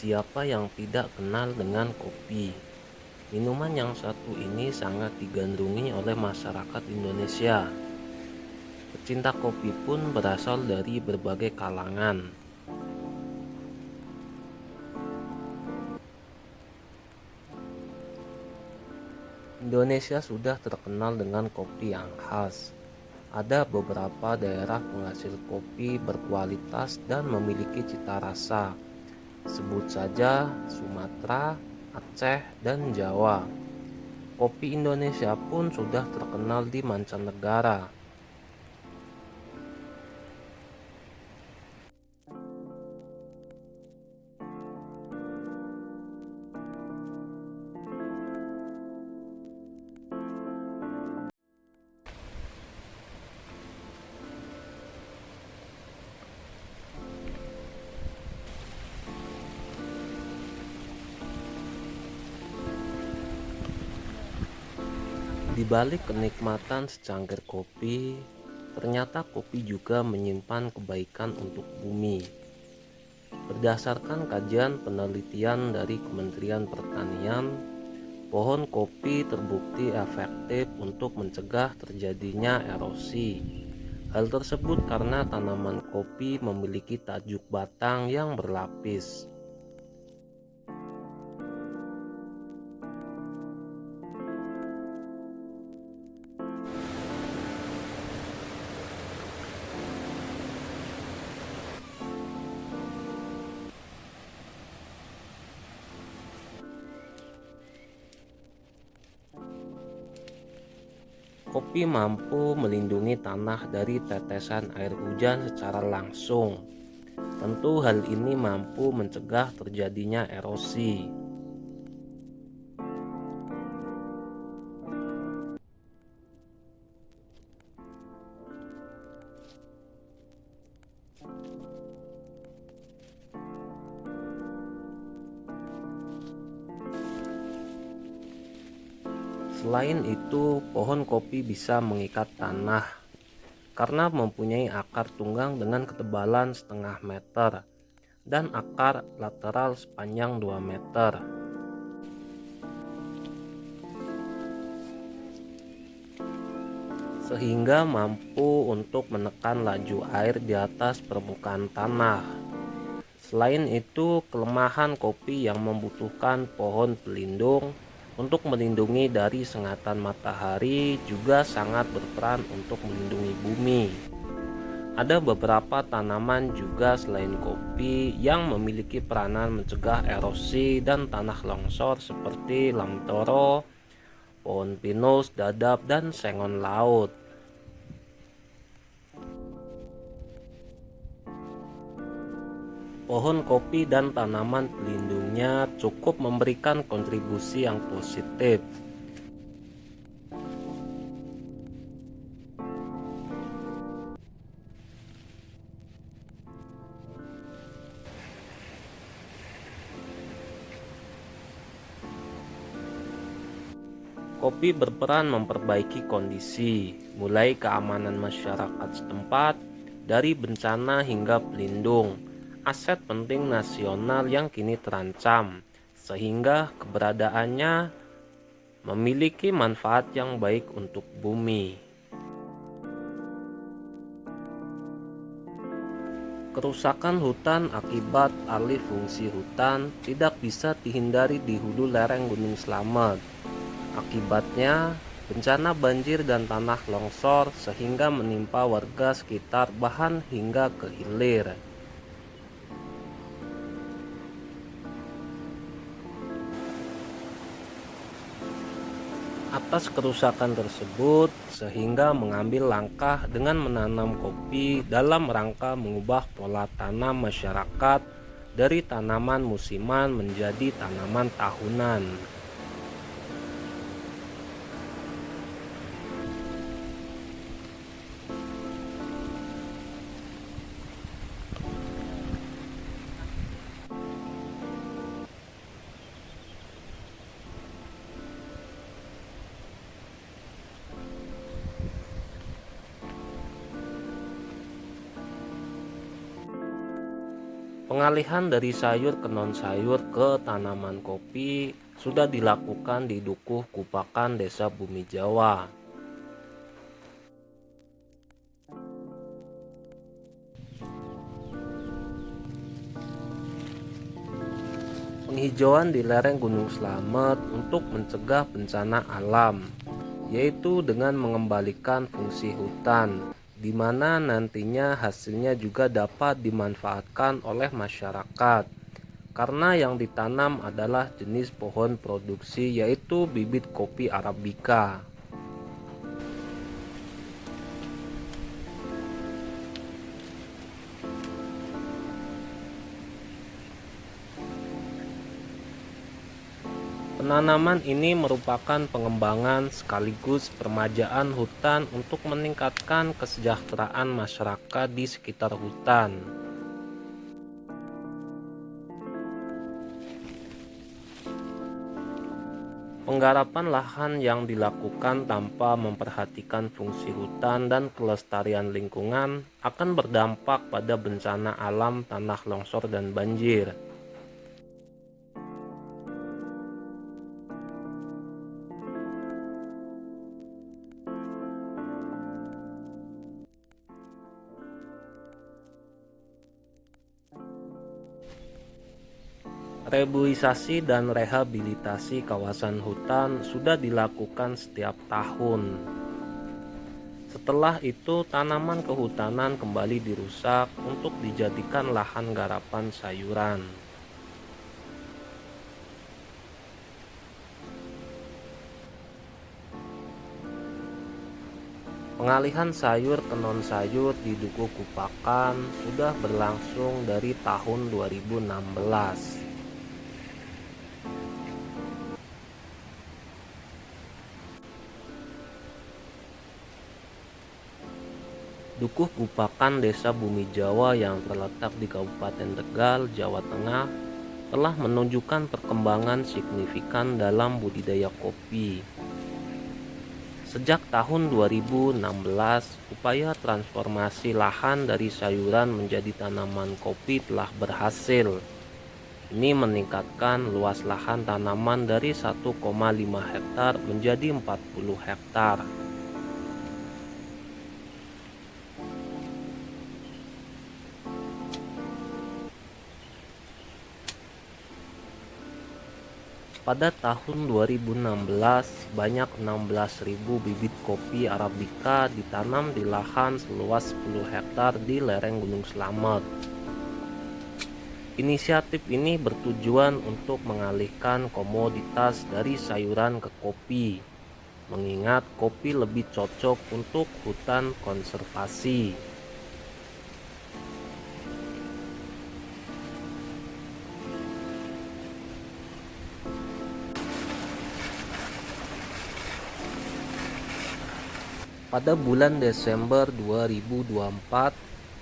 Siapa yang tidak kenal dengan kopi? Minuman yang satu ini sangat digandrungi oleh masyarakat Indonesia. Pecinta kopi pun berasal dari berbagai kalangan. Indonesia sudah terkenal dengan kopi yang khas. Ada beberapa daerah penghasil kopi berkualitas dan memiliki cita rasa. Sebut saja Sumatera, Aceh, dan Jawa. Kopi Indonesia pun sudah terkenal di mancanegara. Di balik kenikmatan secangkir kopi, ternyata kopi juga menyimpan kebaikan untuk bumi. Berdasarkan kajian penelitian dari Kementerian Pertanian, pohon kopi terbukti efektif untuk mencegah terjadinya erosi. Hal tersebut karena tanaman kopi memiliki tajuk batang yang berlapis. Kopi mampu melindungi tanah dari tetesan air hujan secara langsung. Tentu hal ini mampu mencegah terjadinya erosi. Selain itu, pohon kopi bisa mengikat tanah karena mempunyai akar tunggang dengan ketebalan setengah meter dan akar lateral sepanjang 2 meter, sehingga mampu untuk menekan laju air di atas permukaan tanah. Selain itu, kelemahan kopi yang membutuhkan pohon pelindung untuk melindungi dari sengatan matahari juga sangat berperan untuk melindungi bumi. Ada beberapa tanaman juga selain kopi yang memiliki peranan mencegah erosi dan tanah longsor seperti lamtoro, pohon pinus, dadap, dan sengon laut. Pohon kopi dan tanaman pelindungnya cukup memberikan kontribusi yang positif. Kopi berperan memperbaiki kondisi, mulai keamanan masyarakat setempat, dari bencana hingga pelindung, aset penting nasional yang kini terancam, sehingga keberadaannya memiliki manfaat yang baik untuk bumi. Kerusakan hutan akibat alih fungsi hutan tidak bisa dihindari di hulu lereng Gunung Slamet. Akibatnya, bencana banjir dan tanah longsor sehingga menimpa warga sekitar bahkan hingga ke hilir. Atas kerusakan tersebut, sehingga mengambil langkah dengan menanam kopi dalam rangka mengubah pola tanam masyarakat dari tanaman musiman menjadi tanaman tahunan. Pengalihan dari sayur ke non-sayur ke tanaman kopi sudah dilakukan di Dukuh Kupakan, Desa Bumi Jawa. Penghijauan di lereng Gunung Slamet untuk mencegah bencana alam, yaitu dengan mengembalikan fungsi hutan, di mana nantinya hasilnya juga dapat dimanfaatkan oleh masyarakat. Karena yang ditanam adalah jenis pohon produksi, yaitu bibit kopi Arabica. Penanaman ini merupakan pengembangan sekaligus permajaan hutan untuk meningkatkan kesejahteraan masyarakat di sekitar hutan. Penggarapan lahan yang dilakukan tanpa memperhatikan fungsi hutan dan kelestarian lingkungan akan berdampak pada bencana alam, tanah longsor, dan banjir. Reboisasi dan rehabilitasi kawasan hutan sudah dilakukan setiap tahun. Setelah itu, tanaman kehutanan kembali dirusak untuk dijadikan lahan garapan sayuran. Pengalihan sayur ke non-sayur di Dukuh Kupakan sudah berlangsung dari tahun 2016. Dukuh Kupakan, Desa Bumi Jawa yang terletak di Kabupaten Tegal, Jawa Tengah, telah menunjukkan perkembangan signifikan dalam budidaya kopi. Sejak tahun 2016, upaya transformasi lahan dari sayuran menjadi tanaman kopi telah berhasil. Ini meningkatkan luas lahan tanaman dari 1,5 hektar menjadi 40 hektar. Pada tahun 2016, banyak 16.000 bibit kopi Arabica ditanam di lahan seluas 10 hektar di lereng Gunung Slamet. Inisiatif ini bertujuan untuk mengalihkan komoditas dari sayuran ke kopi, mengingat kopi lebih cocok untuk hutan konservasi. Pada bulan Desember 2024,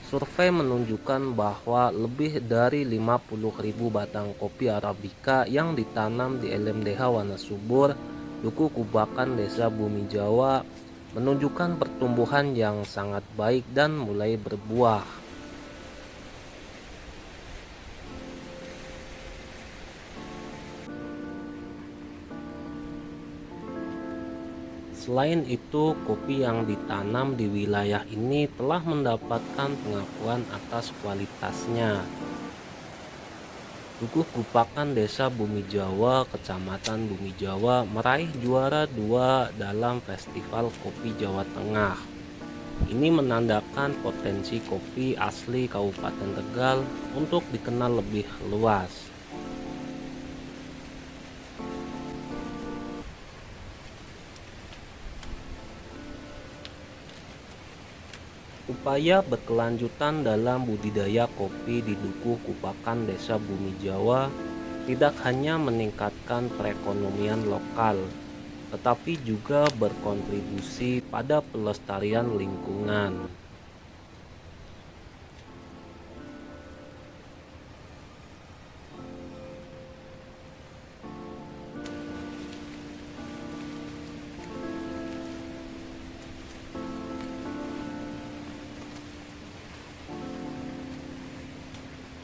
survei menunjukkan bahwa lebih dari 50.000 batang kopi Arabica yang ditanam di LMDH Wanasubur, Dukuh Kupakan, Desa Bumi Jawa, menunjukkan pertumbuhan yang sangat baik dan mulai berbuah. Selain itu, kopi yang ditanam di wilayah ini telah mendapatkan pengakuan atas kualitasnya. Dukuh Kupakan, Desa Bumi Jawa, Kecamatan Bumi Jawa, meraih juara 2 dalam Festival Kopi Jawa Tengah. Ini menandakan potensi kopi asli Kabupaten Tegal untuk dikenal lebih luas. Upaya berkelanjutan dalam budidaya kopi di Dukuh Kupakan, Desa Bumi Jawa, tidak hanya meningkatkan perekonomian lokal, tetapi juga berkontribusi pada pelestarian lingkungan.